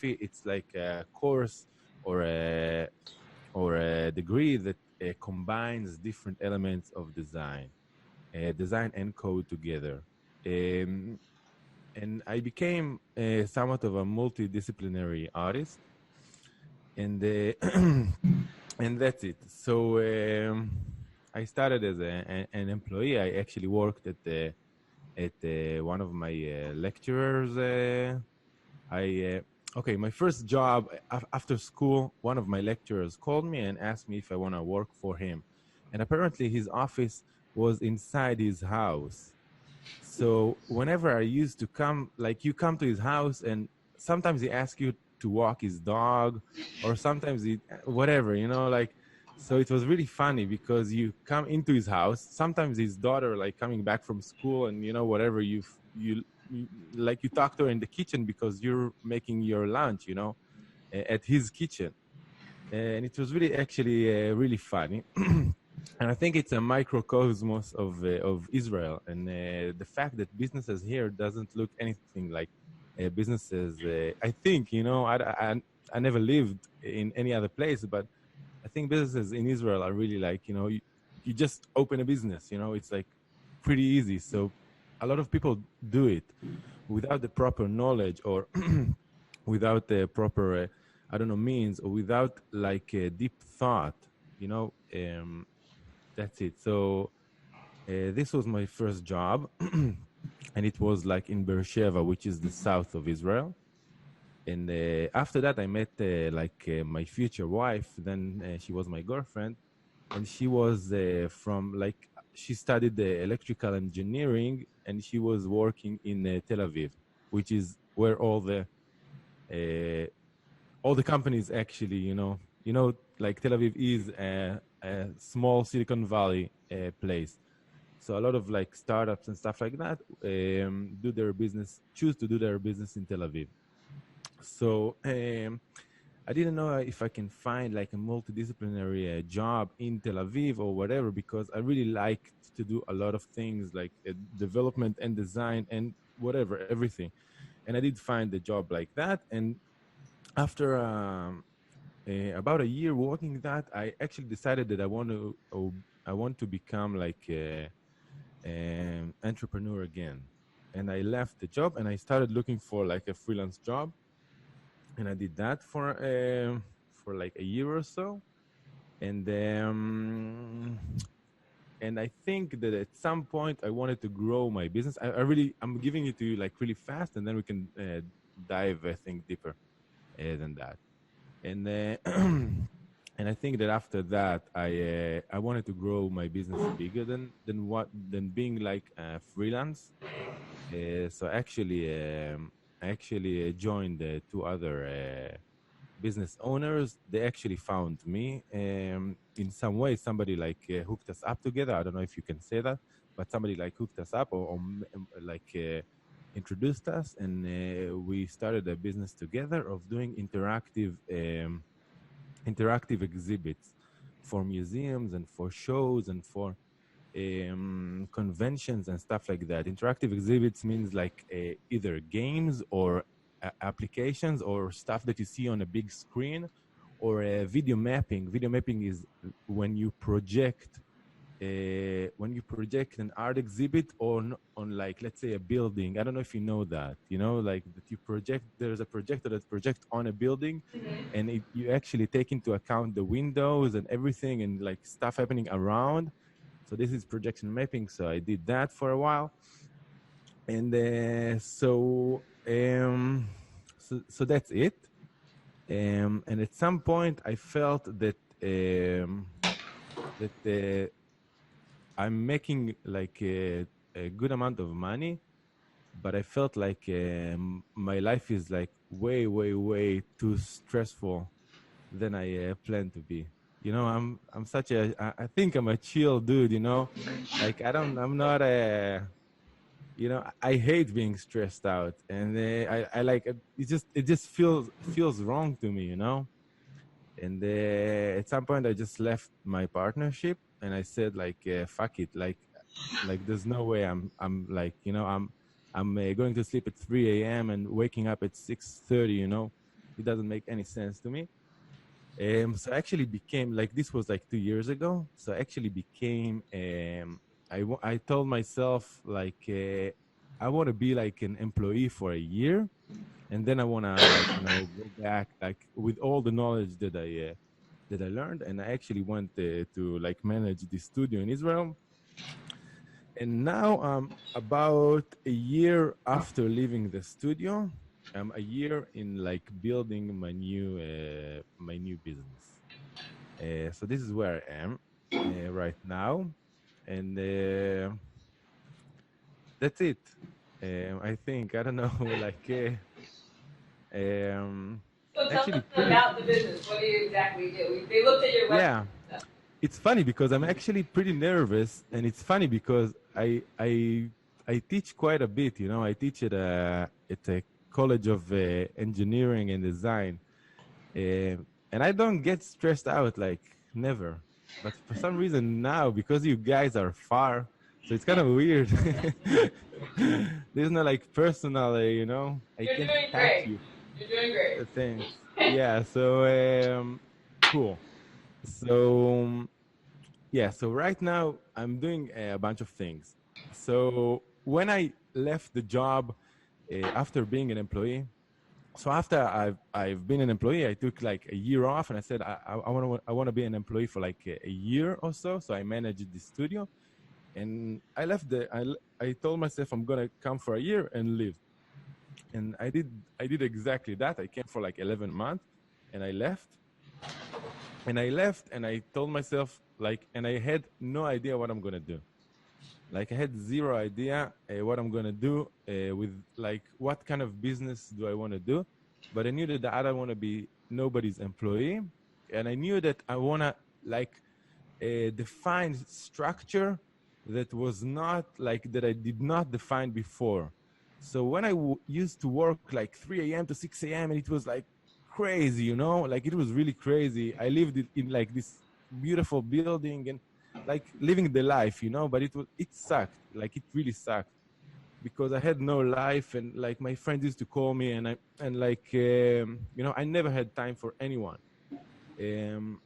philosophy, it's like a course or a degree that combines different elements of design and code together. Um, and I became somewhat of a multidisciplinary artist, and and that's it. So I started as an employee. I actually worked at one of my lecturers. Okay, my first job after school, one of my lecturers called me and asked me if I want to work for him, and apparently his office was inside his house. So whenever I used to come, like you come to his house, and sometimes he asks you to walk his dog, or sometimes he, whatever, like. So it was really funny because you come into his house. Sometimes his daughter, like coming back from school, and whatever you like, you talk to her in the kitchen because you're making your lunch, at his kitchen, and it was really actually really funny. And I think it's a microcosmos of Israel, and the fact that businesses here doesn't look anything like businesses. I think I never lived in any other place, but I think businesses in Israel are really like you just open a business. It's like pretty easy. So a lot of people do it without the proper knowledge, or without the proper I don't know, means, or without like a deep thought. That's it. So this was my first job, and it was like in Beersheba, which is the south of Israel. And after that, I met my future wife. Then she was my girlfriend, and she was from like she studied electrical engineering, and she was working in Tel Aviv, which is where all the companies actually, like Tel Aviv is a small Silicon Valley place. So a lot of like startups and stuff like that choose to do their business in Tel Aviv. So I didn't know if I can find like a multidisciplinary job in Tel Aviv or whatever, because I really liked to do a lot of things like development and design and whatever, everything. And I did find a job like that. And after about a year working that, I actually decided that I want to become like an entrepreneur again. And I left the job and I started looking for like a freelance job, and I did that for like a year or so, and I think that at some point I wanted to grow my business. I'm giving it to you like really fast, and then we can dive, I think, deeper than that. And and I think that after that, I wanted to grow my business bigger than being like freelance. So I actually joined two other business owners. They actually found me in some way. Somebody like hooked us up together. I don't know if you can say that, but somebody like hooked us up, or introduced us, and we started a business together of doing interactive exhibits for museums and for shows and for conventions and stuff like that. Interactive exhibits means like either games or applications or stuff that you see on a big screen, or video mapping. Video mapping is when you project an art exhibit on like, let's say, a building. I don't know if you know that, like that you project, there's a projector that projects on a building, and you actually take into account the windows and everything and like stuff happening around. So this is projection mapping. So I did that for a while, and so that's it. And at some point, I felt that I'm making like a good amount of money, but I felt like my life is like way, way, way too stressful than I planned to be. I'm such I think I'm a chill dude. Like I'm not a, I hate being stressed out, and I like it. It just feels wrong to me. And at some point, I just left my partnership, and I said like, fuck it, like there's no way I'm like, I'm going to sleep at 3 a.m. and waking up at 6:30. It doesn't make any sense to me. So I actually became like, this was like 2 years ago. So I actually became, I told myself like, I want to be like an employee for a year, and then I want to like, go back like with all the knowledge that I learned. And I actually went to like manage the studio in Israel. And now I'm about a year after leaving the studio. I'm a year in like building my new business. So this is where I am right now, and that's it. I think I don't know, like um, So tell us actually pretty. about the business. What do you exactly do? They looked at your website. Yeah, it's funny because I'm actually pretty nervous, and it's funny because I teach quite a bit. I teach at a college of engineering and design, and I don't get stressed out, like, never. But for some reason now, because you guys are far, so it's kind of weird. There's no like personal, I You're can't doing touch great. you. You're doing great. Thanks. Yeah. So cool. So yeah. So right now I'm doing a bunch of things. So when I left the job after being an employee, so after I've been an employee, I took like a year off, and I said I want to be an employee for like a year or so. So I managed the studio, and I left I told myself I'm gonna come for a year and leave, and I did exactly that. I came for like 11 months, and I left, and I told myself like, and I had no idea what I'm gonna do. Like I had zero idea what I'm gonna do with like what kind of business do I want to do, but I knew that I don't want to be nobody's employee, and I knew that I want to like define structure that was not like that I did not define before. So when I used to work like 3 a.m. to 6 a.m. and it was like crazy, like it was really crazy. I lived in like this beautiful building and like living the life, but it sucked. Like it really sucked because I had no life, and like my friends used to call me, and like I never had time for anyone. Um,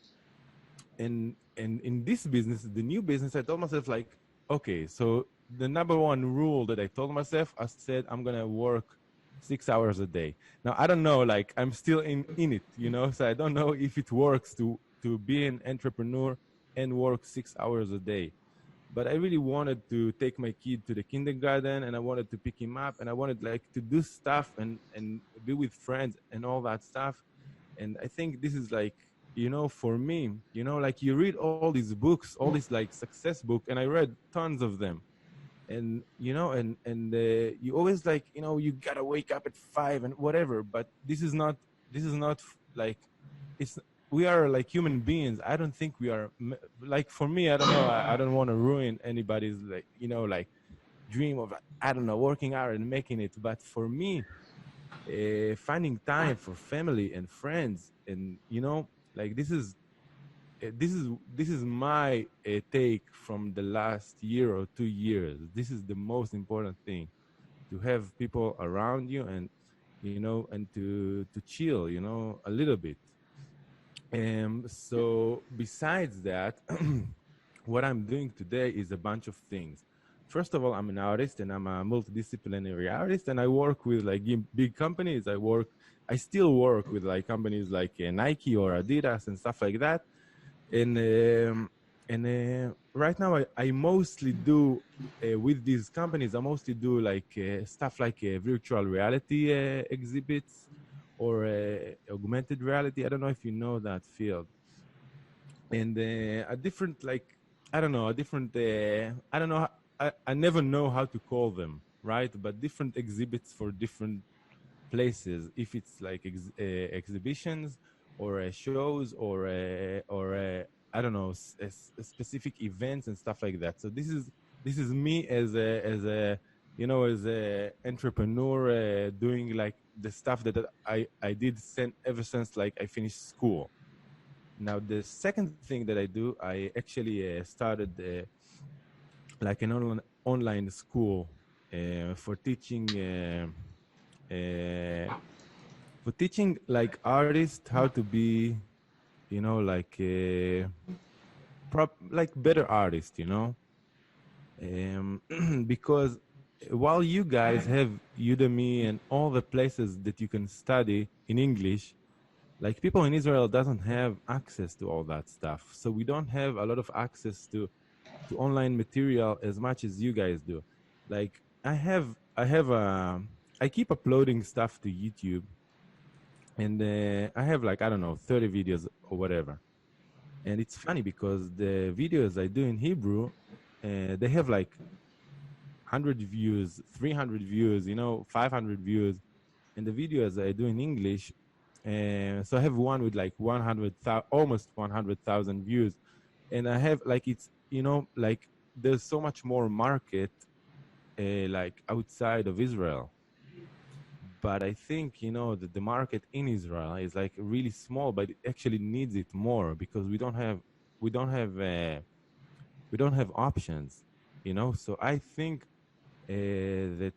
and in this business, the new business, I told myself like, okay, so the number one rule that I told myself, I said I'm gonna work 6 hours a day. Now I don't know, like I'm still in it, so I don't know if it works to be an entrepreneur and work 6 hours a day. But I really wanted to take my kid to the kindergarten, and I wanted to pick him up, and I wanted like to do stuff and be with friends and all that stuff. And I think this is like, for me, like you read all these books, all these like success book, and I read tons of them. And you always like, you gotta wake up at 5 and whatever, but this is not like, it's we are like human beings. I don't think we are like, for me, I don't know, I don't want to ruin anybody's like, like dream of, I don't know, working out and making it. But for me, finding time for family and friends, and like this is my take from the last year or 2 years. This is the most important thing, to have people around you, and and to chill, a little bit. So besides that, what I'm doing today is a bunch of things. First of all, I'm an artist, and I'm a multidisciplinary artist, and I work with like big companies. I still work with like companies like Nike or Adidas and stuff like that. And right now, I mostly do with these companies. I mostly do like stuff like virtual reality exhibits, or augmented reality. I don't know if you know that field. And a different, like, I don't know, a different, I don't know, I never know how to call them, right? But different exhibits for different places, if it's like exhibitions, or shows, or I don't know, specific events and stuff like that. So this is me as a entrepreneur, doing like the stuff that I did ever since like I finished school. Now, the second thing that I do, I actually started like an online school for teaching For teaching like artists how to be, like like better artists, because while you guys have Udemy and all the places that you can study in English, like people in Israel doesn't have access to all that stuff. So we don't have a lot of access to online material as much as you guys do. Like I keep uploading stuff to YouTube, and I have like, I don't know, 30 videos or whatever. And it's funny because the videos I do in Hebrew, they have like 100 views, 300 views, 500 views. And the videos I do in English, so I have one with like 100,000, almost 100,000 views. And I have like, it's, like there's so much more market like outside of Israel. But I think, that the market in Israel is like really small, but it actually needs it more because we don't have, we don't have options, So I think that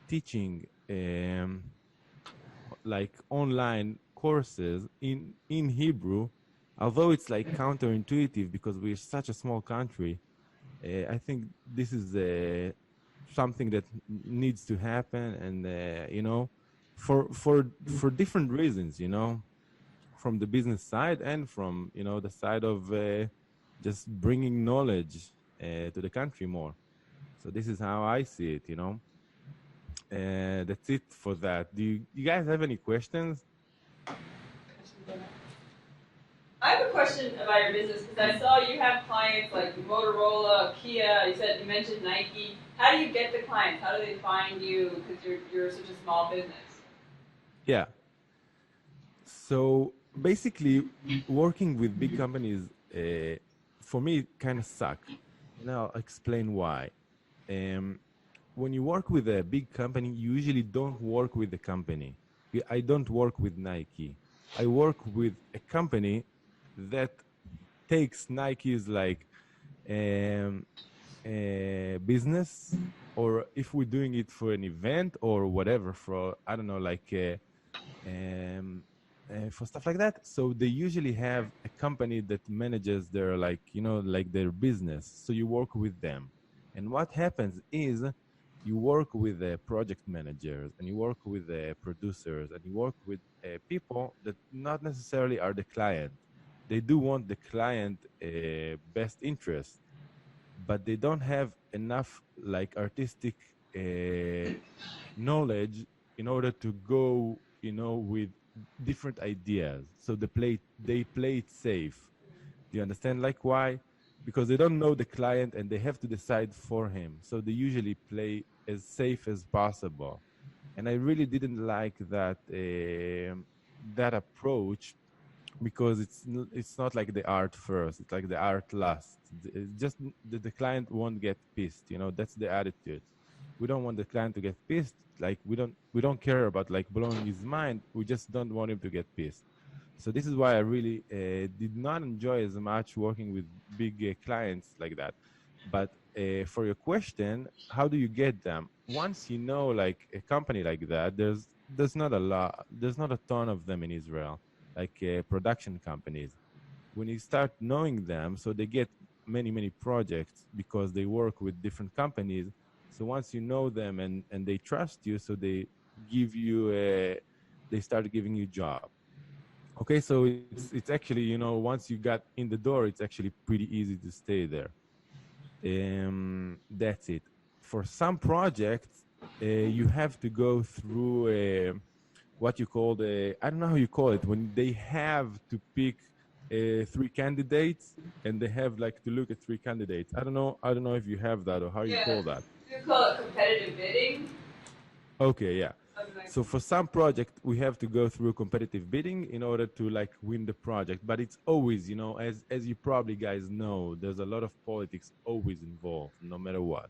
teaching like online courses in Hebrew, although it's like counterintuitive because we're such a small country, I think this is something that needs to happen, and for different reasons, from the business side and from the side of just bringing knowledge to the country more. So this is how I see it. That's it for that. Do you guys have any questions? I have a question about your business because I saw you have clients like Motorola, Kia. You mentioned Nike. How do you get the clients? How do they find you? Because you're such a small business. Yeah. So basically, working with big companies for me kind of suck, and I'll explain why. When you work with a big company, you usually don't work with the company. I don't work with Nike. I work with a company that takes Nike's like business, or if we're doing it for an event or whatever, for I don't know, like for stuff like that. So they usually have a company that manages their like like their business. So you work with them, and what happens is you work with the project managers, and you work with the producers, and you work with people that not necessarily are the client. They do want the client best interest, but they don't have enough like artistic knowledge in order to go with different ideas. So they play it safe. Do you understand? Like why? Because they don't know the client and they have to decide for him. So they usually play as safe as possible. And I really didn't like that approach, because it's not like the art first. It's like the art last. It's just the client won't get pissed. That's the attitude. We don't want the client to get pissed. Like we don't care about like blowing his mind. We just don't want him to get pissed. So this is why I really did not enjoy as much working with big clients like that. But for your question, how do you get them? Once you know like a company like that, there's not a lot, there's not a ton of them in Israel, like production companies. When you start knowing them, so they get many projects because they work with different companies. So once you know them and they trust you, so give you they start giving you job. Okay, so it's actually, once you got in the door, it's actually pretty easy to stay there. That's it. For some projects, you have to go through what you call I don't know how you call it, when they have to pick 3 candidates and they have like to look at 3 candidates. I don't know if you have that or how you call that. You call it competitive bidding. Okay, yeah. So for some project, we have to go through competitive bidding in order to like win the project. But it's always, as you probably guys know, there's a lot of politics always involved, no matter what.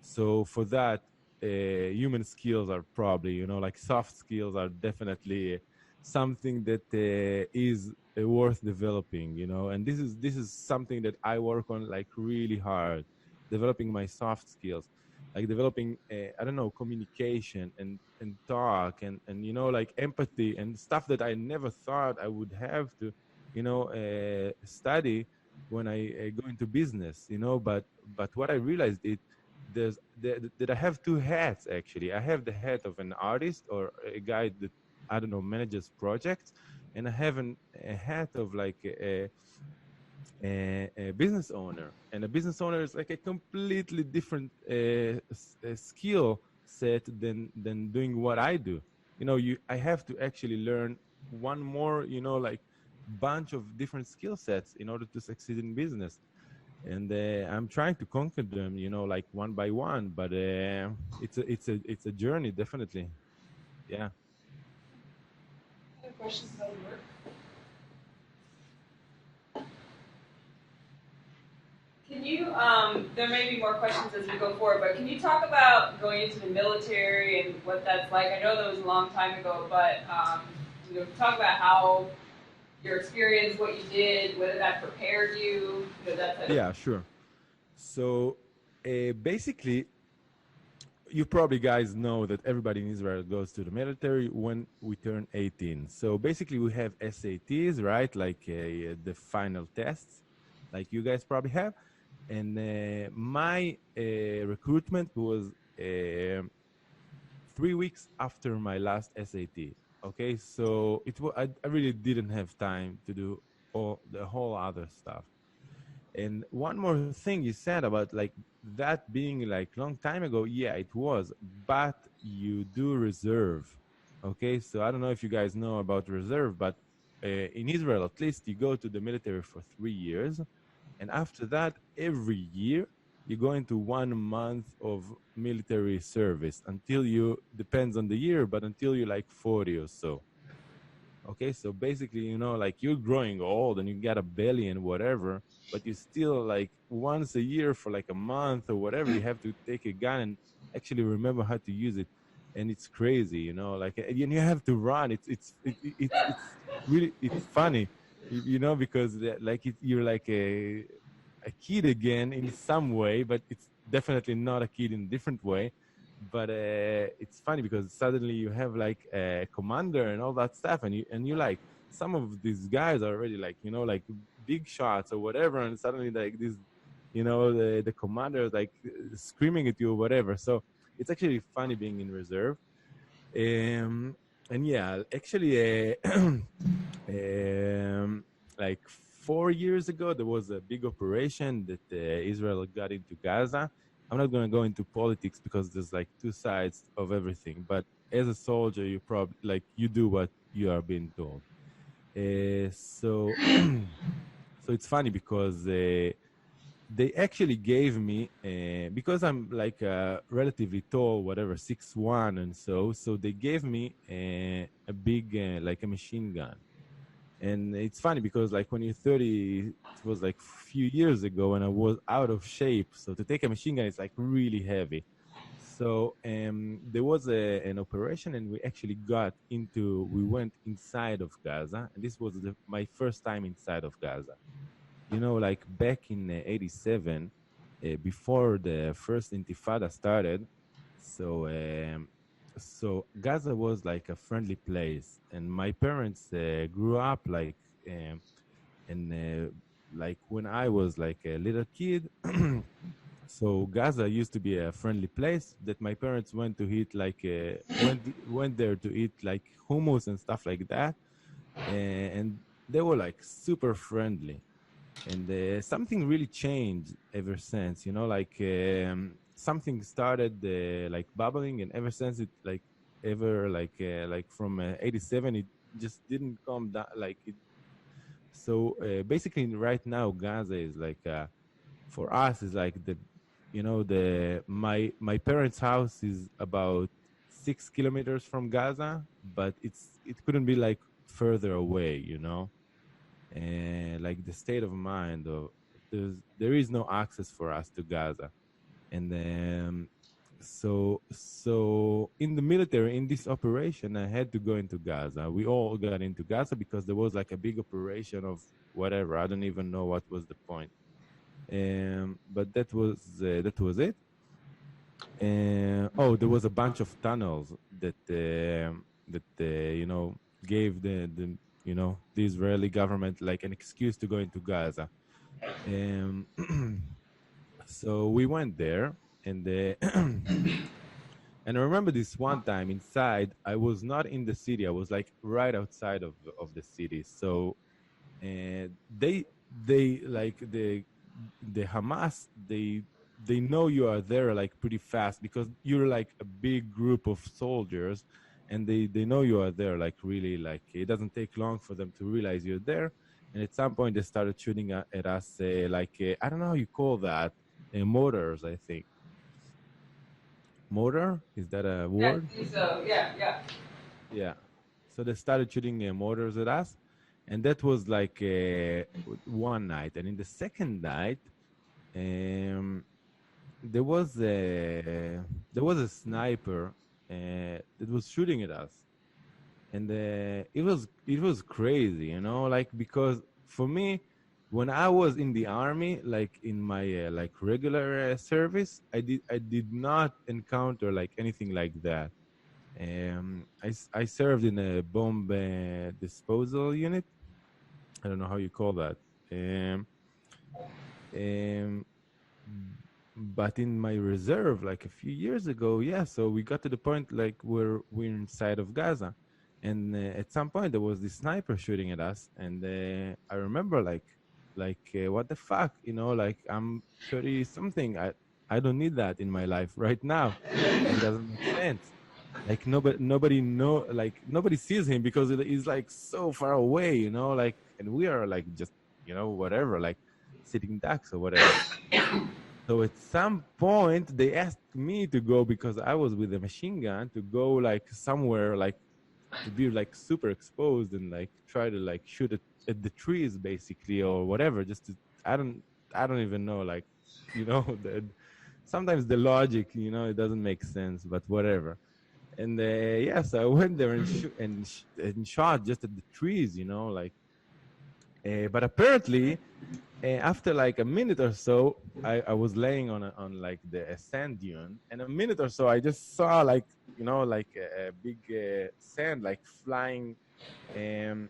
So for that, human skills are probably, like soft skills are definitely something that is worth developing, and this is something that I work on like really hard, developing my soft skills. like developing I don't know, communication and talk and like empathy and stuff that I never thought I would have to study when I go into business, but what I realized that I have two hats. Actually, I have the hat of an artist or a guy that, I don't know, manages projects, and I have a hat of like a business owner. And a business owner is like a completely different skill set than doing what I do. I have to actually learn one more, like bunch of different skill sets in order to succeed in business. And I'm trying to conquer them, like one by one. But it's a journey, definitely. Yeah. Any questions about your work? Can you, there may be more questions as we go forward, but can you talk about going into the military and what that's like? I know that was a long time ago, but talk about how your experience, what you did, whether that prepared you, that type of Yeah, sure. So basically, you probably guys know that everybody in Israel goes to the military when we turn 18. So basically, we have SATs, right? Like the final tests, like you guys probably have. And my recruitment was 3 weeks after my last SAT. Okay, so I really didn't have time to do all the whole other stuff. And one more thing you said about like that being like long time ago, yeah, it was, but you do reserve. Okay, so I don't know if you guys know about reserve, but in Israel, at least, you go to the military for 3 years, and after that, every year you go into 1 month of military service until you, depends on the year, but until you're like 40 or so. Okay, so basically, like you're growing old and you got a belly and whatever, but you still like once a year for like a month or whatever, you have to take a gun and actually remember how to use it. And it's crazy, like, and you have to run. It's really, it's funny, because like you're like a kid again in some way, but it's definitely not a kid in a different way. But it's funny because suddenly you have like a commander and all that stuff, and you like, some of these guys are already like, like big shots or whatever, and suddenly like this, the commander is like screaming at you or whatever. So it's actually funny being in reserve. um and yeah, actually like 4 years ago, there was a big operation that Israel got into Gaza. I'm not going to go into politics because there's like two sides of everything. But as a soldier, you probably like you do what you are being told. So so it's funny because they actually gave me because I'm like relatively tall, whatever, 6'1", and so they gave me a big like a machine gun. And it's funny because like when you're 30, it was like a few years ago when I was out of shape. So to take a machine gun is like really heavy. So there was an operation, and we actually we went inside of Gaza. And this was my first time inside of Gaza. Like back in 87, before the first Intifada started. So Gaza was like a friendly place, and my parents grew up like, and like when I was like a little kid. So Gaza used to be a friendly place that my parents went to eat like went there to eat like hummus and stuff like that, and they were like super friendly. And something really changed ever since, like something started like bubbling, and ever since it like from 87, it just didn't come down like it. So basically right now Gaza is like for us is like the my parents' house is about 6 kilometers from Gaza, but it couldn't be like further away, and like the state of mind of there is no access for us to Gaza. And so in the military, in this operation, I had to go into Gaza. We all got into Gaza because there was like a big operation of whatever. I don't even know what was the point. But that was it. Oh, there was a bunch of tunnels that gave the Israeli government like an excuse to go into Gaza. Um, so we went there, and and I remember this one time inside. I was not in the city. I was like right outside of the city. So they like the Hamas, they know you are there like pretty fast because you're like a big group of soldiers, and they know you are there like really, like it doesn't take long for them to realize you're there. And at some point they started shooting at us, I don't know how you call that, mortars, I think. Mortar, is that a Yeah, word? I think so. Yeah, yeah. Yeah. So they started shooting mortars at us, and that was like one night. And in the second night, um, there was a sniper that was shooting at us, and it was crazy, like because for me, when I was in the army, like in my like regular service, I did not encounter like anything like that. I served in a bomb disposal unit. I don't know how you call that. Um, um, but in my reserve, like a few years ago, yeah. So we got to the point like where we're inside of Gaza, and at some point there was this sniper shooting at us, and I remember what the fuck, like I'm 30 something. I don't need that in my life right now. Like it doesn't make sense. Like nobody sees him because he's like so far away, like, and we are like just whatever, like sitting ducks or whatever. So at some point they asked me to go because I was with a machine gun to go like somewhere like to be like super exposed and like try to like shoot at the trees basically or whatever. Just to I don't I don't even know, like the, sometimes the logic, it doesn't make sense, but whatever. And yes, I went there and shot just at the trees, like. But apparently, after like a minute or so, I was laying on like the sand dune, and a minute or so, I just saw like like a big sand like flying, and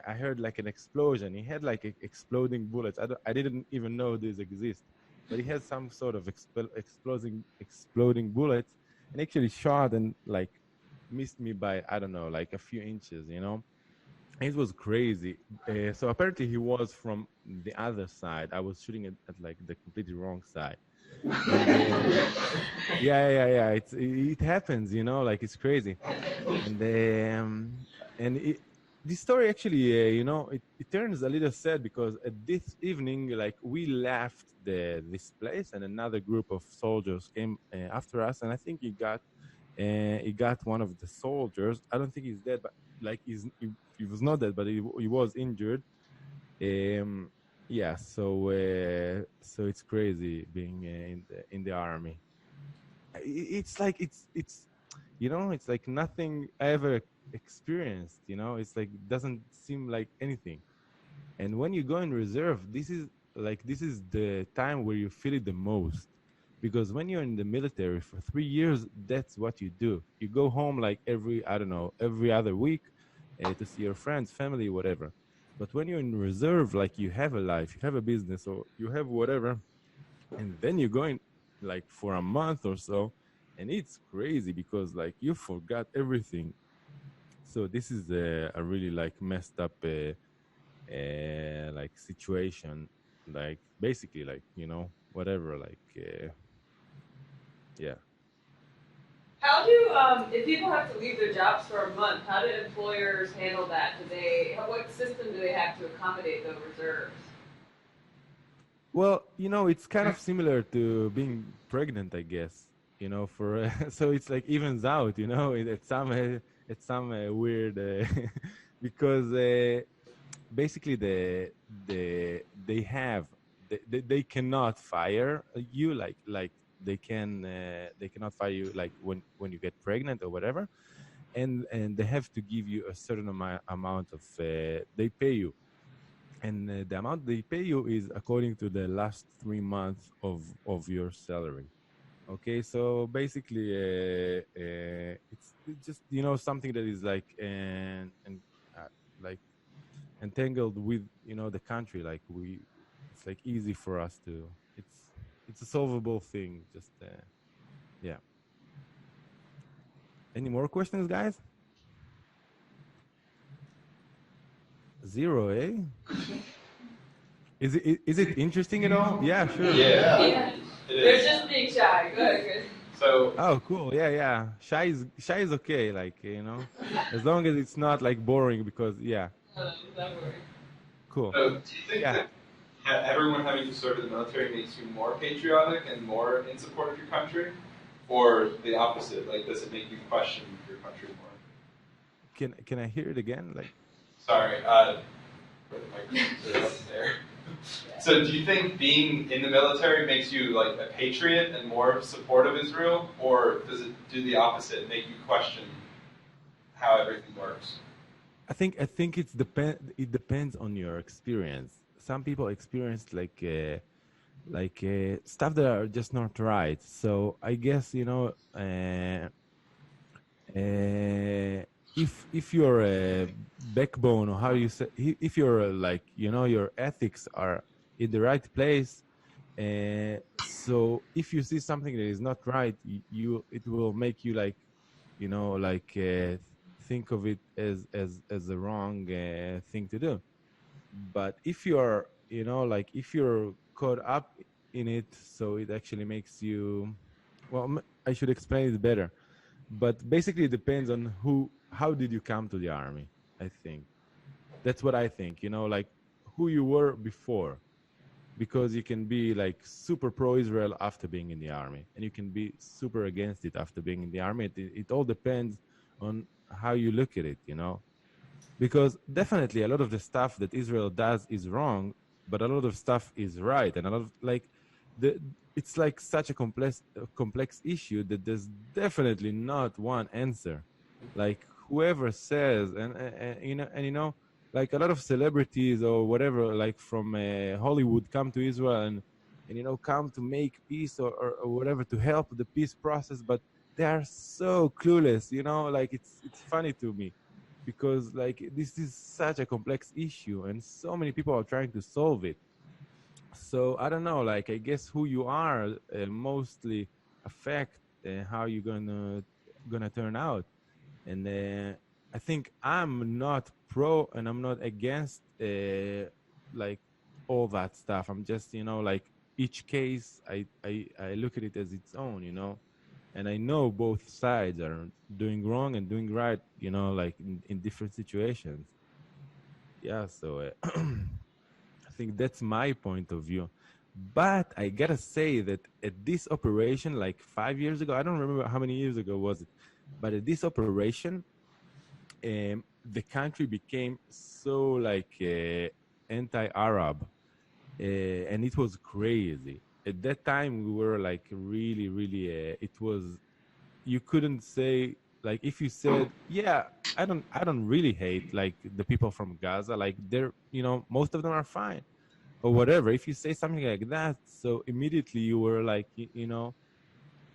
I heard like an explosion. He had like exploding bullets. I didn't even know these exist, but he had some sort of exploding bullets, and actually shot and like missed me by I don't know like a few inches. It was crazy. So apparently he was from the other side. I was shooting at like the completely wrong side, and yeah. It happens, like it's crazy, and this story actually, it turns a little sad because at this evening, like we left this place, and another group of soldiers came after us, and I think he got one of the soldiers. I don't think he's dead, but like he was not dead, but he was injured. Um, yeah, so it's crazy being in the army. It's like it's like nothing I ever experienced. It's like it doesn't seem like anything. And when you go in reserve, this is the time where you feel it the most. Because when you're in the military for 3 years, that's what you do. You go home like I don't know, every other week to see your friends, family, whatever. But when you're in reserve, like you have a life, you have a business, or you have whatever, and then you're going like for a month or so, and it's crazy because like you forgot everything. So this is a really like messed up like situation, like basically like whatever, like yeah. How do if people have to leave their jobs for a month? How do employers handle that? What system do they have to accommodate the reserves? Well, it's kind of similar to being pregnant, I guess. For so it's like evens out, at some weird because basically they have they cannot fire you like they cannot fire you like when you get pregnant or whatever, and they have to give you a certain amount of they pay you, and the amount they pay you is according to the last 3 months of your salary. Okay, so basically, it's just something that is like and like entangled with the country. Like it's like easy for us to. It's a solvable thing. Just yeah. Any more questions, guys? Zero, eh? Is it interesting at all? Yeah, sure. Yeah. Yeah. They're just being shy. Go ahead, Chris. So, Oh, cool. Yeah, yeah. Shy is okay. Like as long as it's not like boring. Because yeah, Don't worry. cool. do you think Yeah. that everyone having to serve in the military makes you more patriotic and more in support of your country, or the opposite? Like, does it make you question your country more? Can I hear it again? Like, Sorry, where the microphones are up there. So, do you think being in the military makes you like a patriot and more support of Israel, or does it do the opposite, make you question how everything works? I think it depends on your experience. Some people experience like stuff that are just not right. So I guess if your backbone, or how you say, if your like your ethics are in the right place, so if you see something that is not right, it will make you like like think of it as a wrong thing to do. But if you're like if you're caught up in it, so it actually makes you, well, I should explain it better. But basically it depends on how did you come to the army. I think that's what I think, like who you were before. Because you can be like super pro-Israel after being in the army, and you can be super against it after being in the army. It all depends on how you look at it. Because definitely a lot of the stuff that Israel does is wrong, but a lot of stuff is right, and a lot of like the it's like such a complex issue that there's definitely not one answer. Like whoever says, and like a lot of celebrities or whatever, like from Hollywood, come to Israel and come to make peace, or whatever, to help the peace process, but they are so clueless. Like it's funny to me, because like this is such a complex issue and so many people are trying to solve it. So I don't know, like I guess who you are mostly affect how you're gonna turn out. And I think I'm not pro and I'm not against like all that stuff. I'm just like each case I look at it as its own. And I know both sides are doing wrong and doing right, like in different situations. Yeah, so I think that's my point of view. But I gotta say that at this operation, like 5 years ago, I don't remember how many years ago was it, but at this operation, the country became so like anti-Arab, and it was crazy. At that time, we were like really, really. It was, you couldn't say, like if you said, yeah, I don't really hate like the people from Gaza, like they're most of them are fine or whatever. If you say something like that, so immediately you were like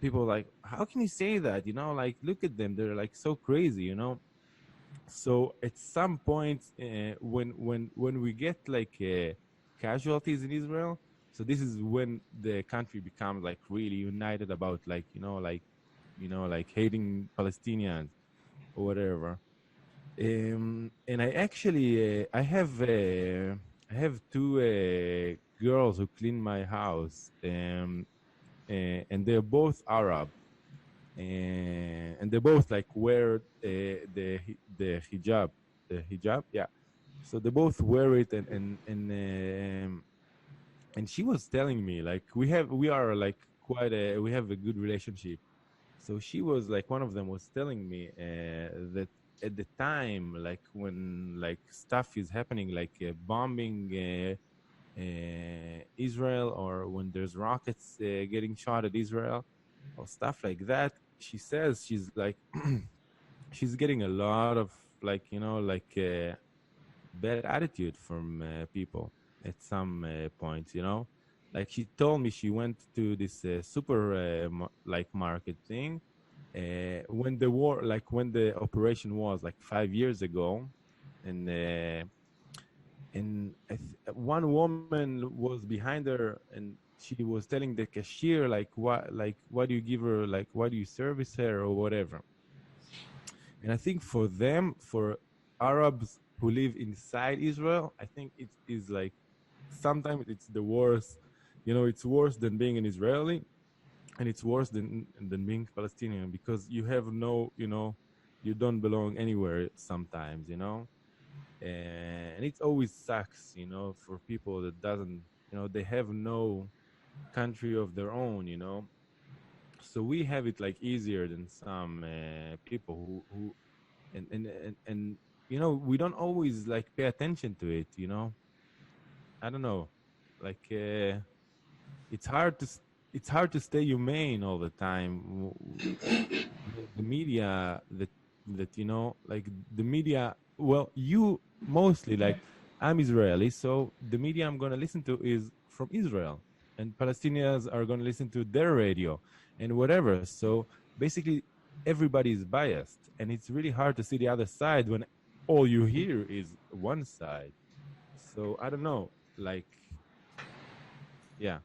people like, how can you say that? Like look at them, they're like so crazy. So at some point, when we get like casualties in Israel, so this is when the country becomes like really united about like like hating Palestinians or whatever. And I have two girls who clean my house, and they're both Arab, and they both like wear the hijab, yeah. So they both wear it, and she was telling me like we are like we have a good relationship. So she was like, one of them was telling me that at the time, like when like stuff is happening, like bombing Israel, or when there's rockets getting shot at Israel or stuff like that, she says she's like she's getting a lot of like like bad attitude from people at some points. Like she told me she went to this super like market thing when the war, like when the operation was like 5 years ago, and one woman was behind her, and she was telling the cashier like what do you give her, like why do you service her or whatever. And I think for them, for Arabs who live inside Israel, I think it is like sometimes it's the worst. You know, it's worse than being an Israeli, and it's worse than being Palestinian, because you have no, you know, you don't belong anywhere sometimes, you know. And it always sucks, you know, for people that doesn't, you know, they have no country of their own, you know. So we have it like easier than some people who and you know, we don't always like pay attention to it, you know. I don't know, like it's hard to it's hard to stay humane all the time. The media that you know, like the media, well, you mostly, like, I'm Israeli, so the media I'm going to listen to is from Israel, and Palestinians are going to listen to their radio and whatever. So basically everybody is biased, and it's really hard to see the other side when all you hear is one side. So I don't know, like, yeah,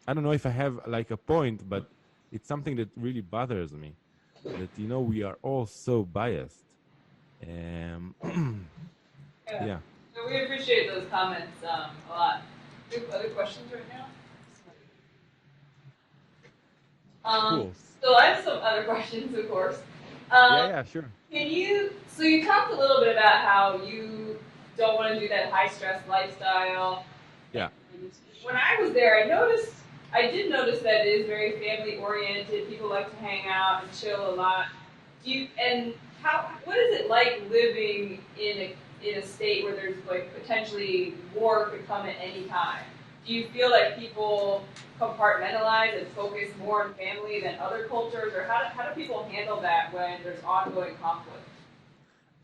I don't know if I have like a point, but it's something that really bothers me, that, you know, we are all so biased. Yeah. Yeah, So we appreciate those comments a lot. Do you have other questions right now? Um, cool. so I have some other questions, of course. Yeah, Um, yeah, sure. Can you? So you talked a little bit about how you don't want to do that high stress lifestyle. Yeah. And when I was there, I did notice that it is very family oriented. People like to hang out and chill a lot. Do you? And how? What is it like living in a state where there's like potentially war could come at any time? Do you feel like people compartmentalize and focus more on family than other cultures, or how do people handle that when there's ongoing conflict?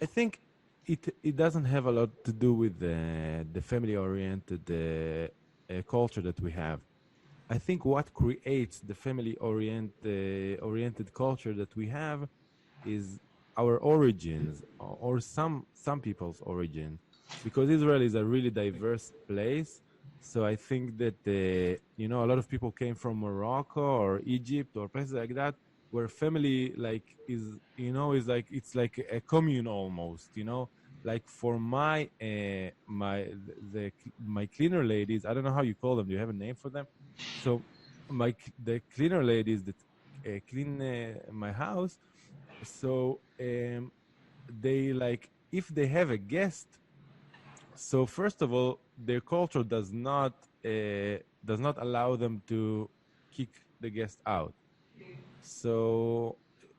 I think it doesn't have a lot to do with the family oriented culture that we have. I think what creates the family oriented culture that we have is our origins, or some people's origin, because Israel is a really diverse place. So I think that you know, a lot of people came from Morocco or Egypt or places like that, where family like is, you know, is like, it's like a commune almost, you know. Like for my cleaner ladies, I don't know how you call them. Do you have a name for them? So the cleaner ladies that clean my house, so they like, if they have a guest, so first of all, their culture does not allow them to kick the guest out. So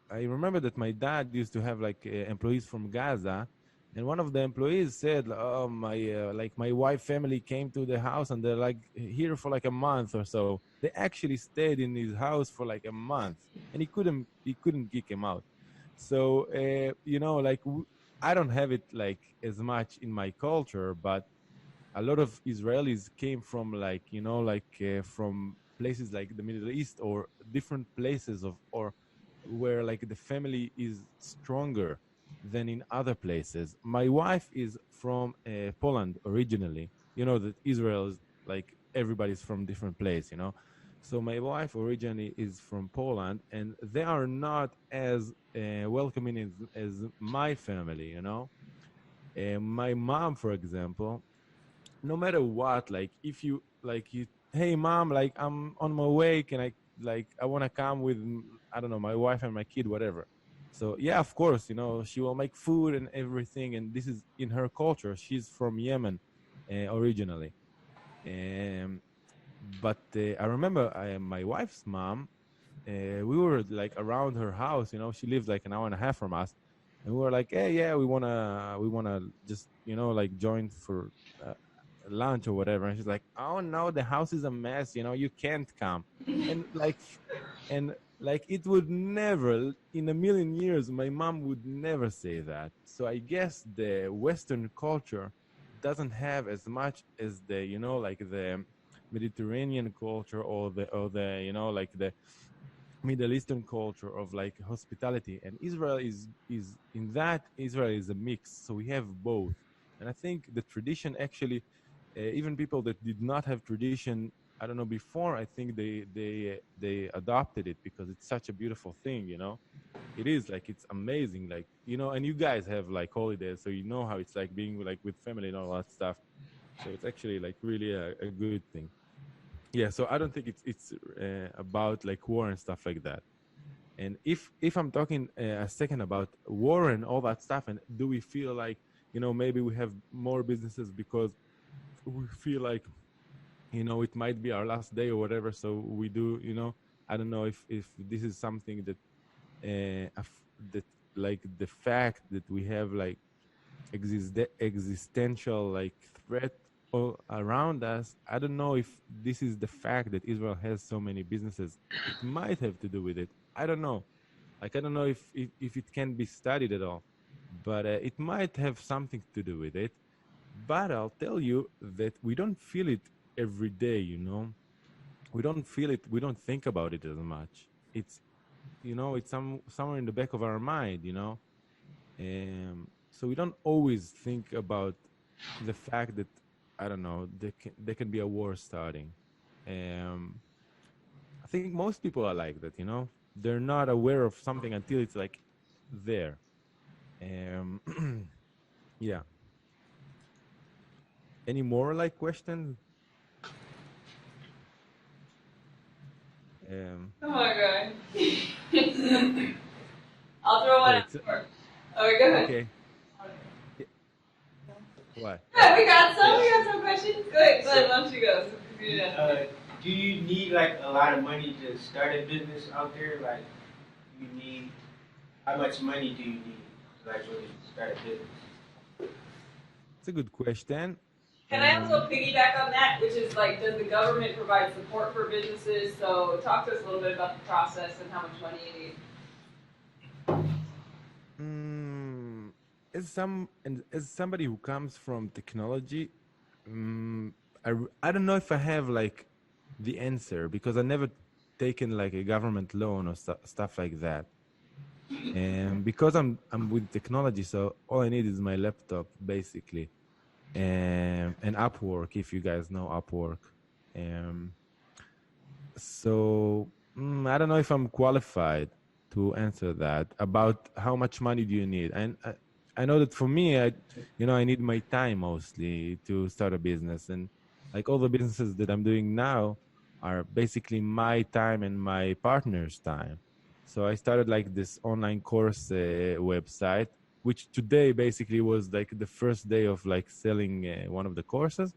I remember that my dad used to have like employees from Gaza, and one of the employees said, "Oh, my wife family came to the house, and they're like here for like a month or so." They actually stayed in his house for like a month, and he couldn't kick him out. So you know, like I don't have it like as much in my culture, but a lot of Israelis came from like, you know, like from places like the Middle East or different places of, or where like the family is stronger than in other places. My wife is from Poland originally. You know that Israel is like, everybody's from different place, you know. So my wife originally is from Poland, and they are not as welcoming as my family, you know. My mom, for example, no matter what, like if you like you, hey mom, like I'm on my way, can I, like I want to come with, I don't know, my wife and my kid, whatever. So yeah, of course, you know, she will make food and everything, and this is in her culture. She's from Yemen originally. But I remember my wife's mom, we were like around her house, you know, she lives like an hour and a half from us, and we were like, hey, yeah, we wanna just, you know, like join for uh, lunch or whatever. And she's like, oh no, the house is a mess, you know, you can't come. And like, it would never in a million years, my mom would never say that. So I guess the Western culture doesn't have as much as the, you know, like Mediterranean culture or the like the Middle Eastern culture of like hospitality, and Israel is in that. Israel is a mix, so we have both. And I think the tradition actually, even people that did not have tradition, I don't know, before, I think they adopted it because it's such a beautiful thing, you know. It is like it's amazing, like, you know. And you guys have like holidays, so you know how it's like being like with family and all that stuff. So it's actually like really a good thing. Yeah, so I don't think it's about like war and stuff like that. And if I'm talking a second about war and all that stuff, and do we feel like, you know, maybe we have more businesses because we feel like, you know, it might be our last day or whatever, so we do, you know. I don't know if this is something that that like the fact that we have like existential like threat all around us. I don't know if this is the fact that Israel has so many businesses. It might have to do with it. I don't know. Like, I don't know if it can be studied at all, but it might have something to do with it. But I'll tell you that we don't feel it every day, you know. We don't feel it. We don't think about it as much. It's, you know, it's somewhere in the back of our mind, you know. So we don't always think about the fact that, I don't know, there can be a war starting. Um, I think most people are like that, you know. They're not aware of something until it's like there. Um, yeah. Any more like questions? Um, Oh my god. I'll throw one wait. out for. Okay, go ahead. Okay. Yeah, what? Yeah, we got some. Yes. We got some questions. Good. Go ahead. Why don't you go? Do you need like a lot of money to start a business out there? Like, you need how much money do you need to like really start a business? It's a good question. Can I also piggyback on that, which is like, does the government provide support for businesses? So talk to us a little bit about the process and how much money you need. Mm, as somebody who comes from technology, I don't know if I have like the answer because I never taken like a government loan or stuff like that. And because I'm with technology, so all I need is my laptop basically, and Upwork, if you guys know Upwork. Um, so I don't know if I'm qualified to answer that about how much money do you need. And I know that for me, I need my time mostly to start a business, and like all the businesses that I'm doing now are basically my time and my partner's time. So I started like this online course website, which today basically was like the first day of like selling one of the courses.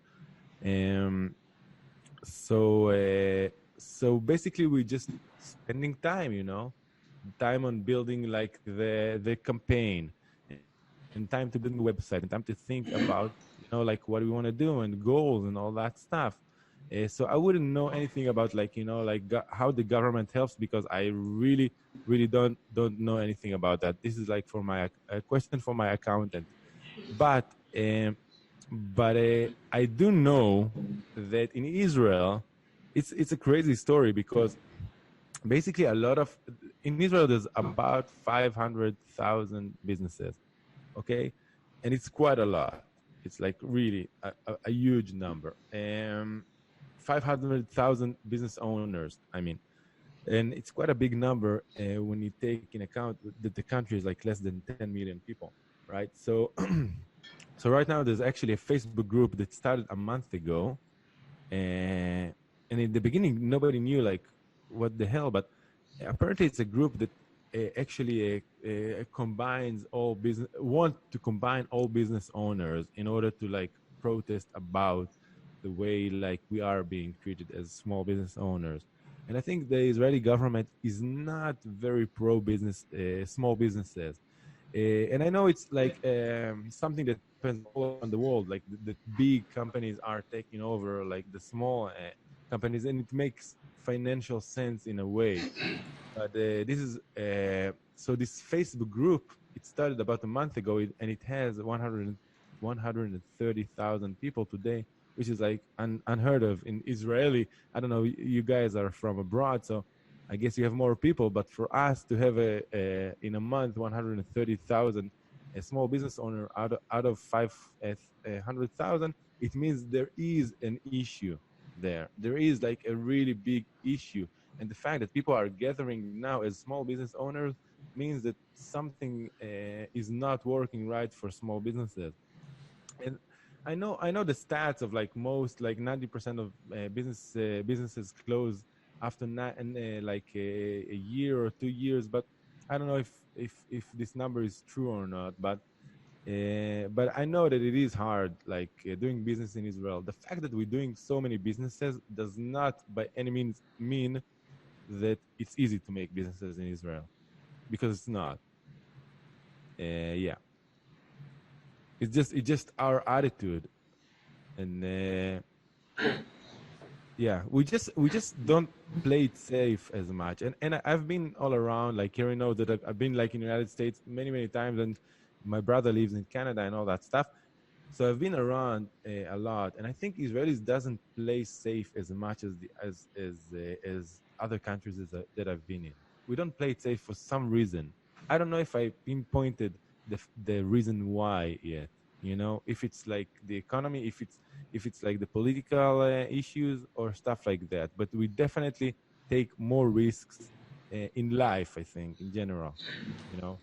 Um, so so basically we just spending time, you know, time on building like the campaign, and time to build the website, and time to think about, you know, like what we want to do and goals and all that stuff. So I wouldn't know anything about like, you know, like how the government helps, because I really don't know anything about that. This is like for my a question for my accountant. But I do know that in Israel, it's a crazy story because basically a lot of in Israel there's about 500,000 businesses, okay, and it's quite a lot. It's like really a huge number. 500,000 business owners. I mean, and it's quite a big number when you take in account that the country is like less than 10 million people, right? So so right now there's actually a Facebook group that started a month ago, and in the beginning nobody knew like what the hell, but apparently it's a group that actually combines all business, want to combine all business owners in order to like protest about the way like we are being treated as small business owners. And I think the Israeli government is not very pro business, small businesses. And I know it's like something that happens all around the world, like the big companies are taking over like the small companies, and it makes financial sense in a way. But this is so this Facebook group, it started about a month ago, and it has 130,000 people today, which is like unheard of in Israeli. I don't know. You guys are from abroad, so I guess you have more people. But for us to have a in a month 130,000 a small business owner out of 500,000, it means there is an issue there. There is like a really big issue, and the fact that people are gathering now as small business owners means that something is not working right for small businesses. And I know the stats of like most like 90% of businesses close after like a year or 2 years, but I don't know if this number is true or not. But I know that it is hard, like doing business in Israel. The fact that we're doing so many businesses does not, by any means, mean that it's easy to make businesses in Israel, because it's not. Yeah, it's just our attitude, and yeah, we just don't play it safe as much. And I've been all around, like Kerry knows that I've been like in the United States many times, and my brother lives in Canada and all that stuff. So I've been around a lot, and I think Israelis doesn't play safe as much as as other countries that I've been in. We don't play it safe for some reason. I don't know if I pinpointed the reason why yet. If it's like the economy, if it's like the political issues or stuff like that. But we definitely take more risks in life, I think, in general. You know.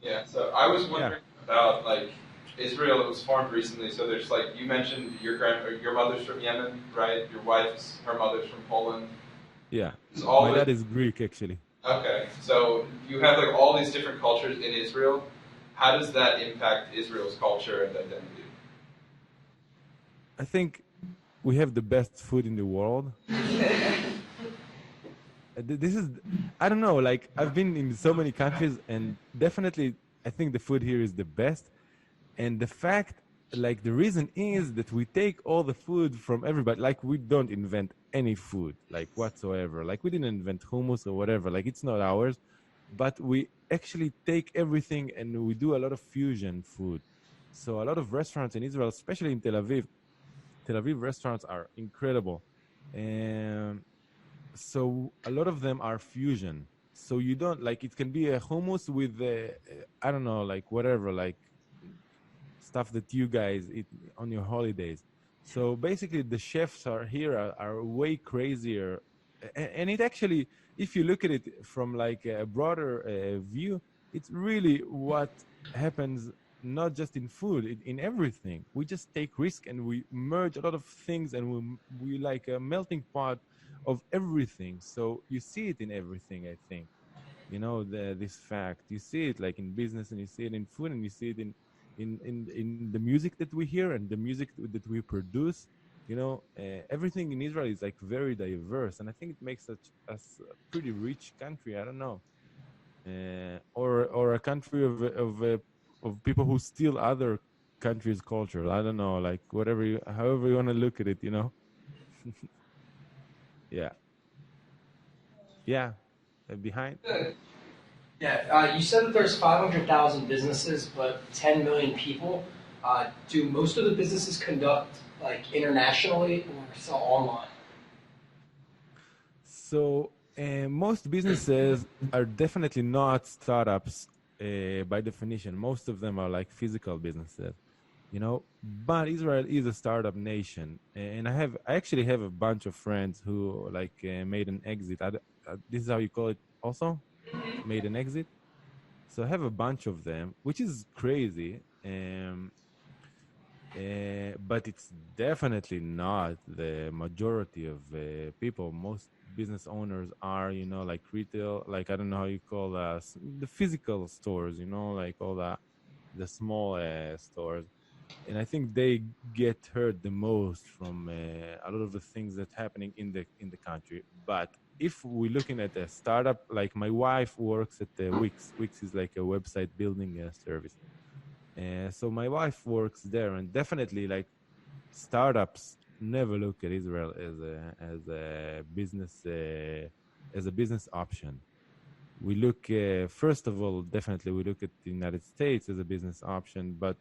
Yeah, so I was Yeah. wondering about like Israel. It was formed recently, so there's like you mentioned your mother's from Yemen, right? Your wife's her mother's from Poland. Yeah. It's all My the- dad is Greek, actually. Okay, so you have like all these different cultures in Israel. How does that impact Israel's culture and identity? I think we have the best food in the world. This is, I don't know, like I've been in so many countries, and definitely I think the food here is the best. And the fact, like the reason is that we take all the food from everybody. Like we don't invent any food, like whatsoever. Like we didn't invent hummus or whatever. Like it's not ours, but we actually take everything and we do a lot of fusion food. So a lot of restaurants in Israel, especially in Tel Aviv restaurants are incredible. And so a lot of them are fusion. So you don't like, it can be a hummus with I don't know, like whatever, like stuff that you guys eat on your holidays. So basically the chefs are here are way crazier. And it actually, if you look at it from like a broader view, it's really what happens not just in food, in everything. We just take risk and we merge a lot of things, and we like a melting pot of everything. So you see it in everything, I think. This fact. You see it like in business, and you see it in food, and you see it in the music that we hear and the music that we produce. Everything in Israel is like very diverse, and I think it makes us a pretty rich country. I don't know, or a country of people who steal other countries' culture. I don't know, like however you want to look at it. Yeah, yeah. Behind. Yeah, you said that there's 500,000 businesses, but 10 million people. Do most of the businesses conduct like internationally or sell online? So most businesses are definitely not startups by definition. Most of them are like physical businesses, But Israel is a startup nation, and I actually have a bunch of friends who like made an exit. This is how you call it, also, made an exit. So I have a bunch of them, which is crazy. But it's definitely not the majority of people. Most business owners are, like retail, like I don't know how you call the physical stores, like all the small stores. And I think they get hurt the most from a lot of the things that's happening in the country. But if we're looking at a startup, like my wife works at Wix. Wix is like a website building service. So my wife works there, and definitely like startups never look at Israel as a business option. we look, first of all, definitely we look at the United States as a business option, but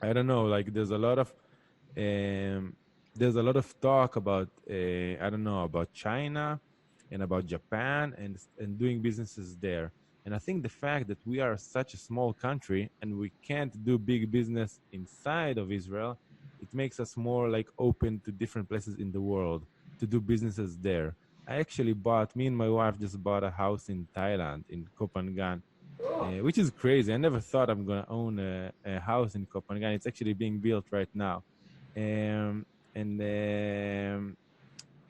I don't know, like um, there's a lot of talk about, I don't know, about China and about Japan and doing businesses there. And I think the fact that we are such a small country and we can't do big business inside of Israel, it makes us more like open to different places in the world to do businesses there. Me and my wife just bought a house in Thailand, in Kopangan, Cool. which is crazy. I never thought I'm going to own a house in Kopangan. It's actually being built right now. Um, and, um,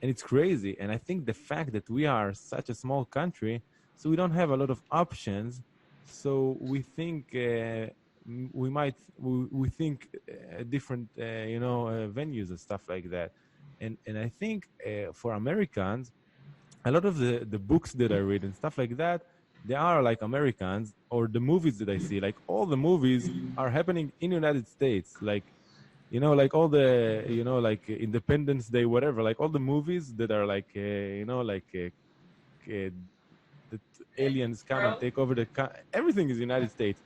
and it's crazy. And I think the fact that we are such a small country, so we don't have a lot of options. So we think we think different, venues and stuff like that. And I think for Americans, a lot of the books that I read and stuff like that, they are like Americans, or the movies that I see, like all the movies are happening in the United States. Like, like all the, like Independence Day, whatever, like all the movies that are like, that aliens come and World? take over everything is United States.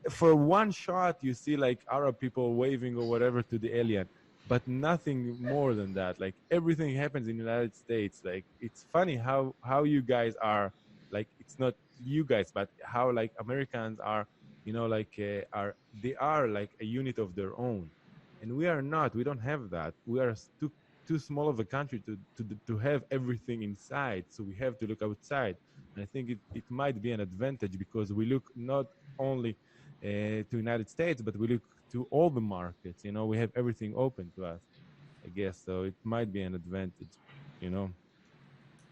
For one shot, you see like Arab people waving or whatever to the alien, but nothing more than that. Like everything happens in the United States. Like it's funny how you guys are, like it's not you guys, but how like Americans are, they are like a unit of their own, and we are not. We don't have that. We are too small of a country to have everything inside. So we have to look outside. And I think it might be an advantage because we look not only to United States, but we look to all the markets. We have everything open to us, I guess. So it might be an advantage. You know,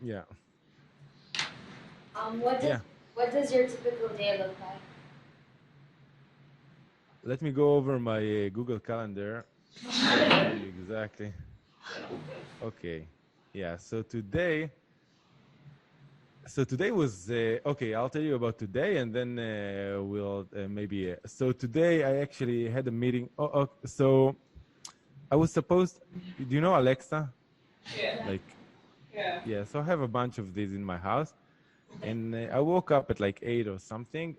yeah, Um, what does yeah. what does your typical day look like? Let me go over my Google Calendar. I'll tell you exactly. Okay, yeah. So today was okay. I'll tell you about today, and then we'll maybe. So today I actually had a meeting. So I was supposed. Do you know Alexa? Yeah. Like, Yeah. yeah. So I have a bunch of these in my house, and I woke up at like 8 or something.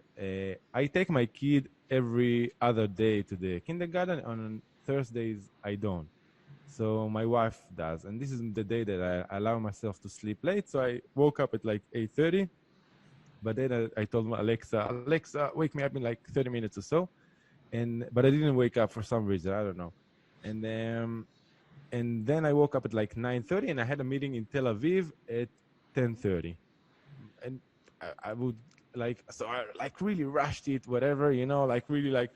I take my kid every other day to the kindergarten. On Thursdays, I don't. So my wife does, and this is the day that I allow myself to sleep late. So I woke up at like 8:30, but then I told my Alexa, wake me up in like 30 minutes or so, but I didn't wake up for some reason, I don't know, and then I woke up at like 9:30, and I had a meeting in Tel Aviv at 10:30, and I would so I like really rushed it, whatever, like really like.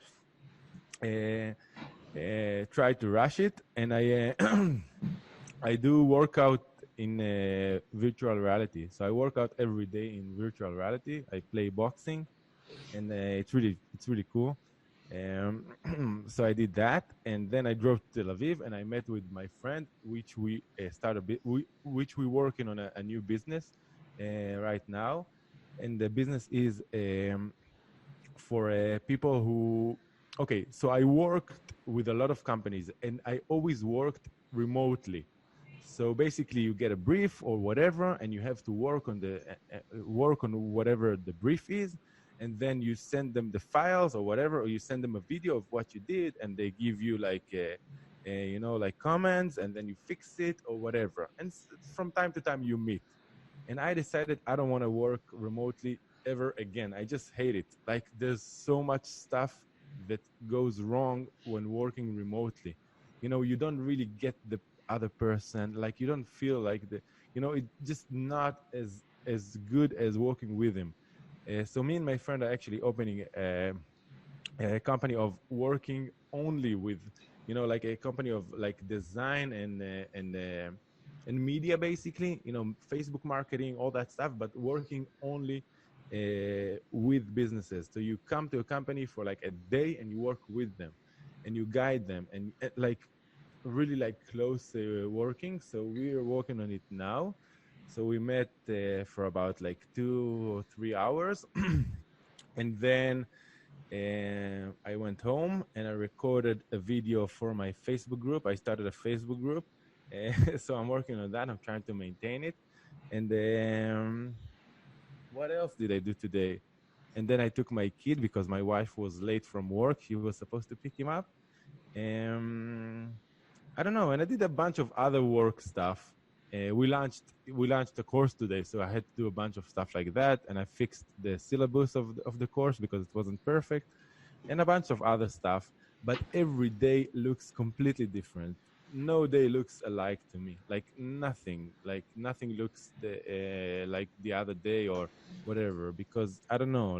Try to rush it, and I do workout in virtual reality. So I work out every day in virtual reality. I play boxing, and it's really cool. So I did that, and then I drove to Tel Aviv, and I met with my friend, which we which we working on a new business right now, and the business is for people who. Okay, so I worked with a lot of companies, and I always worked remotely. So basically, you get a brief or whatever, and you have to work on whatever the brief is, and then you send them the files or whatever, or you send them a video of what you did, and they give you like like comments, and then you fix it or whatever. And from time to time, you meet. And I decided I don't want to work remotely ever again. I just hate it. Like there's so much stuff that goes wrong when working remotely. You don't really get the other person. Like you don't feel like it's just not as good as working with him. So me and my friend are actually opening a company of working only with, like a company of like design and media, basically, Facebook marketing, all that stuff, but working only with businesses. So you come to a company for like a day and you work with them and you guide them and like really like close working. So we are working on it now. So we met for about like 2 or 3 hours. And then I went home and I recorded a video for my Facebook group. I started a Facebook group. So I'm working on that. I'm trying to maintain it. And what else did I do today? And then I took my kid because my wife was late from work. She was supposed to pick him up. I don't know, and I did a bunch of other work stuff. We launched a course today, so I had to do a bunch of stuff like that, and I fixed the syllabus of the course because it wasn't perfect, and a bunch of other stuff. But every day looks completely different. No day looks alike to me. Like nothing looks like the other day or whatever. Because I don't know.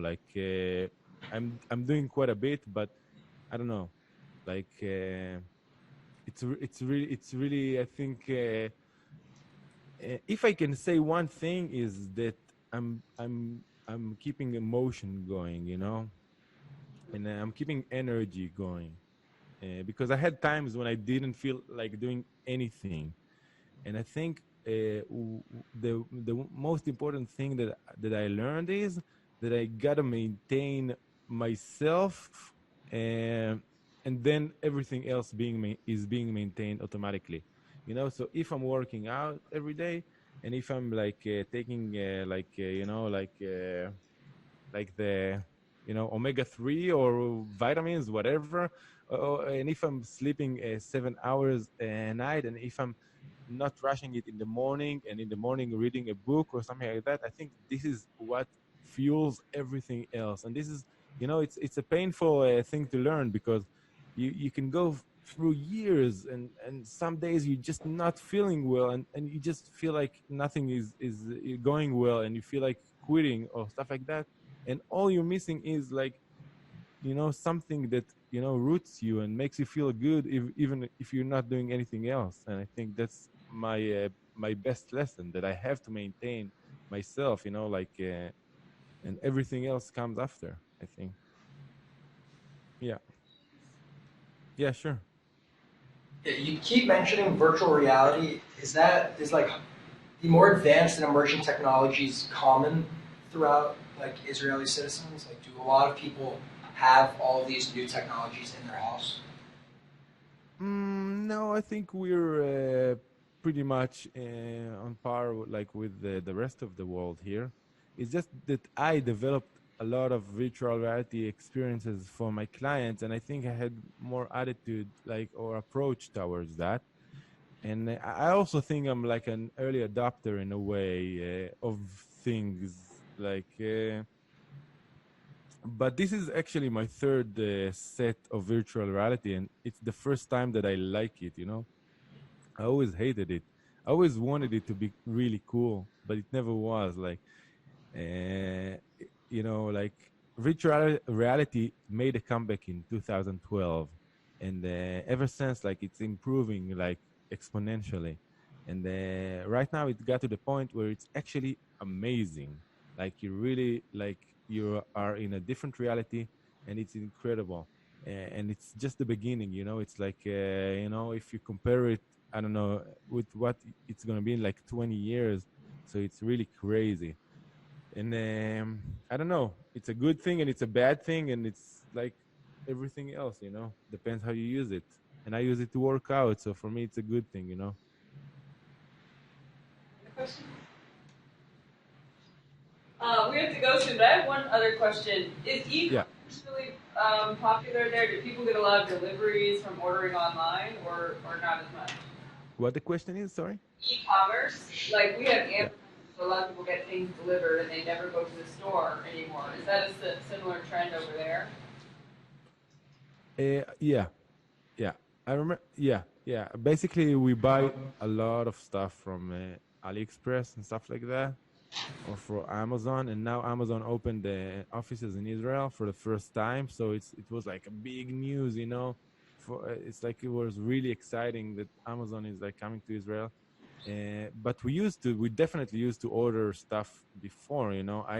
I'm doing quite a bit, but I don't know. Like it's really I think if I can say one thing is that I'm keeping emotion going, and I'm keeping energy going because I had times when I didn't feel like doing anything, and I think the most important thing that I learned is that I gotta maintain myself, and then everything else is being maintained automatically. So if I'm working out every day, and if I'm like taking like the omega-3 or vitamins, whatever, and if I'm sleeping 7 hours a night, and if I'm not rushing it in the morning, and in the morning reading a book or something like that, I think this is what fuels everything else. And this is, it's a painful thing to learn, because you can go through years, and some days you're just not feeling well, and you just feel like nothing is going well, and you feel like quitting or stuff like that, and all you're missing is like something that roots you and makes you feel good, even if you're not doing anything else. And I think that's my best lesson, that I have to maintain myself, and everything else comes after, I think. Yeah. Yeah, sure. Yeah, you keep mentioning virtual reality. Is like the more advanced and emerging technologies common throughout like Israeli citizens? Like, do a lot of people have all of these new technologies in their house? No, I think we're pretty much on par with the rest of the world here. It's just that I developed a lot of virtual reality experiences for my clients, and I think I had more attitude or approach towards that. And I also think I'm like an early adopter in a way of things. But this is actually my third set of virtual reality, and it's the first time that I like it. I always hated it. I always wanted it to be really cool, but it never was. Uh, like virtual reality made a comeback in 2012, and ever since, it's improving exponentially. And right now, it got to the point where it's actually amazing. You really you are in a different reality, and it's incredible. And it's just the beginning. It's if you compare it, I don't know, with what it's gonna be in 20 years. So it's really crazy. And I don't know, it's a good thing and it's a bad thing, and it's like everything else, depends how you use it. And I use it to work out, so for me it's a good thing. The question? We have to go soon, but I have one other question. Is Yeah. e-commerce really popular there? Do people get a lot of deliveries from ordering online, or not as much? What the question is, sorry? E-commerce, like we have Yeah. Amazon, so a lot of people get things delivered and they never go to the store anymore. Is that a similar trend over there? Yeah. Yeah, I remember. Yeah, yeah. Basically, we buy a lot of stuff from AliExpress and stuff like that, or for Amazon. And now Amazon opened the offices in Israel for the first time, so it was like a big news. For it's like it was really exciting that Amazon is coming to Israel. But we definitely used to order stuff before.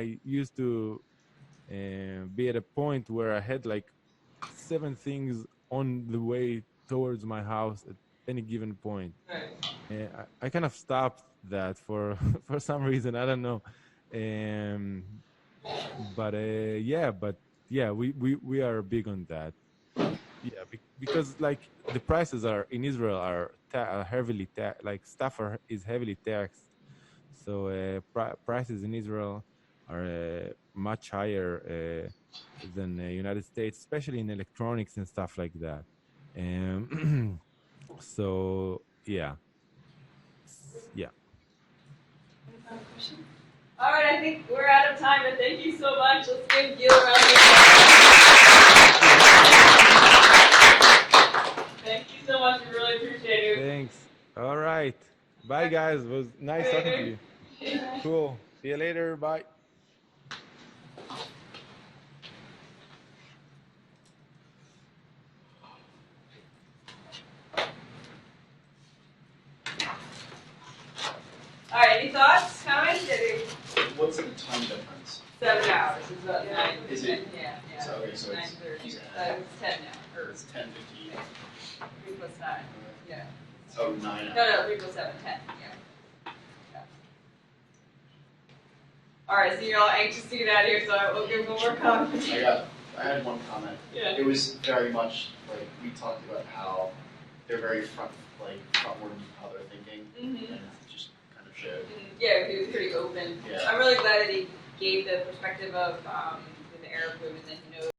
I used to be at a point where I had 7 things on the way towards my house at any given point. Right. I kind of stopped that for for some reason. I don't know. Um, but we are big on that. Yeah, because the prices are in Israel are heavily stuff is heavily taxed. So prices in Israel are much higher than the United States, especially in electronics and stuff like that. So yeah. Any final questions? All right, I think we're out of time, but thank you so much. Let's give Gil a round of applause. Thank you so much. We really appreciate it. Thanks. All right. Bye, guys. It was nice talking to you. Cool. See you later. Bye. All right, any thoughts, comments? What's the time difference? 7 hours is about 9. Is it? Yeah. So, okay, so it's, 9:30. he's It's 10 now. Or it's 10:15. 3 plus 9. Yeah. So 9 hours. No, 3 plus 7, 10. Yeah. All right, so you're all anxious to get out of here, so I will give one more comment. I had one comment. Yeah. It was very much like we talked about how they're very frontward in how they're thinking, Mm-hmm. and it just kind of showed. Yeah, he was pretty open. Yeah. I'm really glad that he gave the perspective of the Arab women that he knows.